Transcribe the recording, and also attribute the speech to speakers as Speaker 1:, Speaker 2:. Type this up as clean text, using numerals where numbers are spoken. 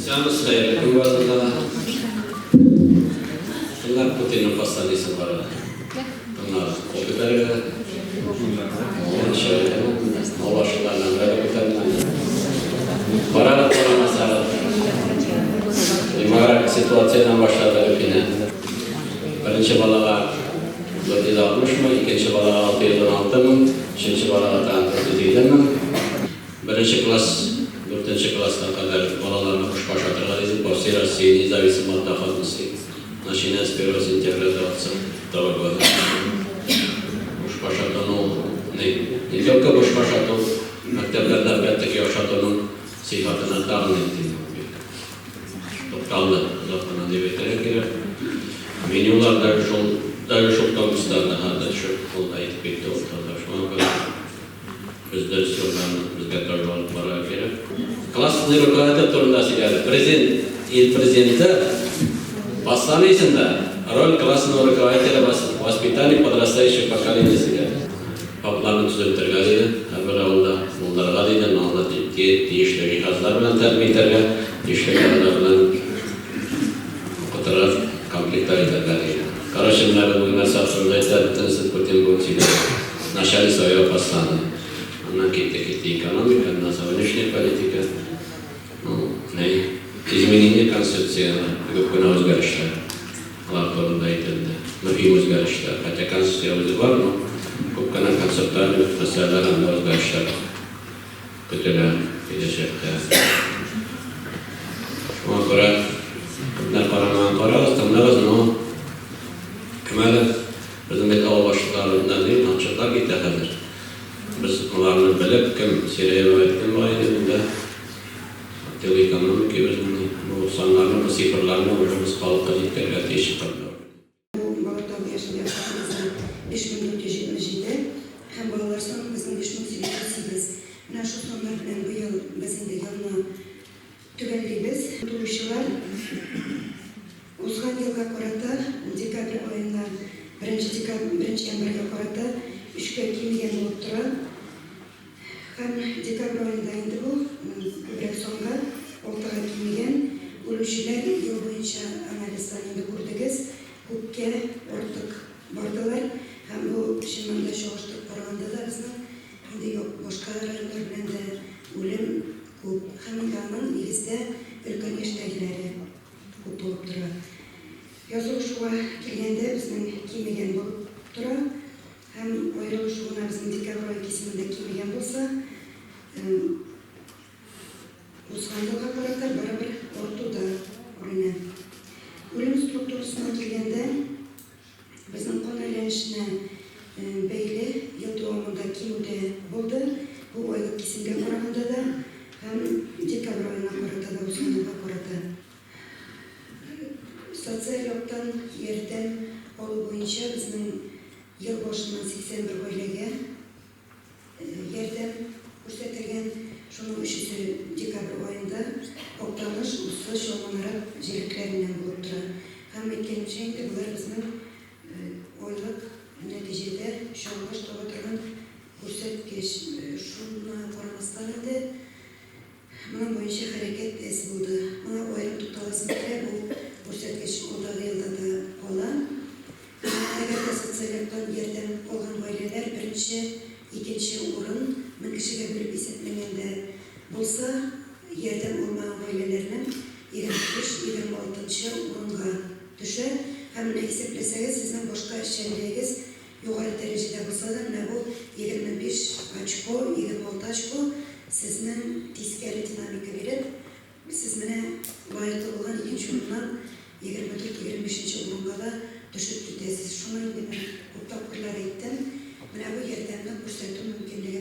Speaker 1: Seans hayırlı kıllarında bunlar Putin'in pastanesi var. Bunlar kopyaları şöyle ulaşılarla böyle kutanlar. Para masarı. Dimana situasinya başladı yine. Birinci balığa 460 mı, ikinci balığa 616 mı, üçüncü balığa 407 mi? Birinci klas, dördüncü klasına kadar balalarına kuşbaş hatırlarıyız. По всей России, независимо от доходности, начиная с первого сентября 22 года. Кушбаш атону, не только кушбаш атон, октябрьда опять-таки атонun sıhhatına dağın ettiğini kaldı. Zaten devletlere girer. Menüler der çok davranışlarda hada çok kolay etkili oldu. Şu an kadar bizler sorunlarını bizler karşılamak para girer. Klaslı rükûatı turunda sigara. Il президента постановление роль классного руководителя воспитания подрастающего поколения sigara. Paplarını tüzültürgeliyle, her avında bunlara adıyla anlatıp tiyişli cihazlarla terbiye ederler, tiyişli kararlarla taraf konflikler ederler. Karışımları bugünler sapsırda ederlerse Putin bu sigara. Начали свое послание. Она какие-то экономика, она внешняя политика. İzmir'in konstitüsyonu hukukuna özgürlükler. Allah korunda itildi. Mühim özgürlükler. Hatta konstitüsyonumuz var mı? Hukukuna konseptlerle meselelerle özgürlükler. Kötüler gelecekte. Ona göre bunlar paraman para istemleriz no. Kemale bizim bir av başlıklarından değil, açıklar gitti hazır. Biz onlarını bilip kim Suriye ve kim bayininde Tele ekonomik bizim bu sanlarını, bu sıfırlarını ucumuz kalıp kazıklarla teşvik ediyor.
Speaker 2: Bu bağırtan yaşayan yaşamımızın 5470'de hem bağlar sanımızın 5808. Şu sonlar bilen bu yıl bizim de yanına tüvenliyiz. Duruşular uzgan yılga korata dekabr ayında 1 yanvarga korata 3 köy kimigen olup turan hem dekabr ayında indi bu köprek songa ortaga kimigen ölüşüler yıl boyunca analizlerini kurdunuz. Hukukka ortak bardılar. Hem bu şimdinde çoğuştuk parağında da bizden şimdi yok başka aralar bilen de ölüm hukuk hem kanun ilgisi ülken yaştagileri hukuk olup durar. Yazılışığa gelgende bizden kimigen bulup durar. Hem ayrılışığa bizim dekabr ayı kesiminde kimigen bolsa uzganlığa karata beraber ortada oraya. Ölüm strukturusuna gelgende bizim konu eğlenişine beyli yıl doğumunda kimde oldu. Bu aylık kesimde karaganda da hem dekabr ayına karata da uzganlığa karata. Sosyal yoktan yerden olu boyunca bizim yıl başından 81 ailege yerden göstergen şunun üçüsü dekabr ayında oktanış, usta şolmanlara jeliklerinden bulup durar. Hem etkençeyinde bunlar bizim oylık neticede şolmaş toga turgan göstergeç şuna koramasından elde bunun boyunca hareket esi buldu. Buna ayrım tutalısında bu göstergeç oldağı yılda da olan. Eğer de sosyallikten yerden olan aileler birinci, ikinci orun min kişiye bölüp hissetmegende bolsa yerden olmayan ailelerinin 25-26 orunga düşer. Hem ne hissetleseniz sizin başka işçiliğiniz yukarı derecede olsa da bu 25 açko, 26 açko sizin tiskeri dinamika verip siz mene layıklı olan ikinci orundan 24-25 orunga da düşüp tutesiz. Şuna indi ben hukukta kurlar ettim. Mene bu yerden de gösterdim mümkünlüğe.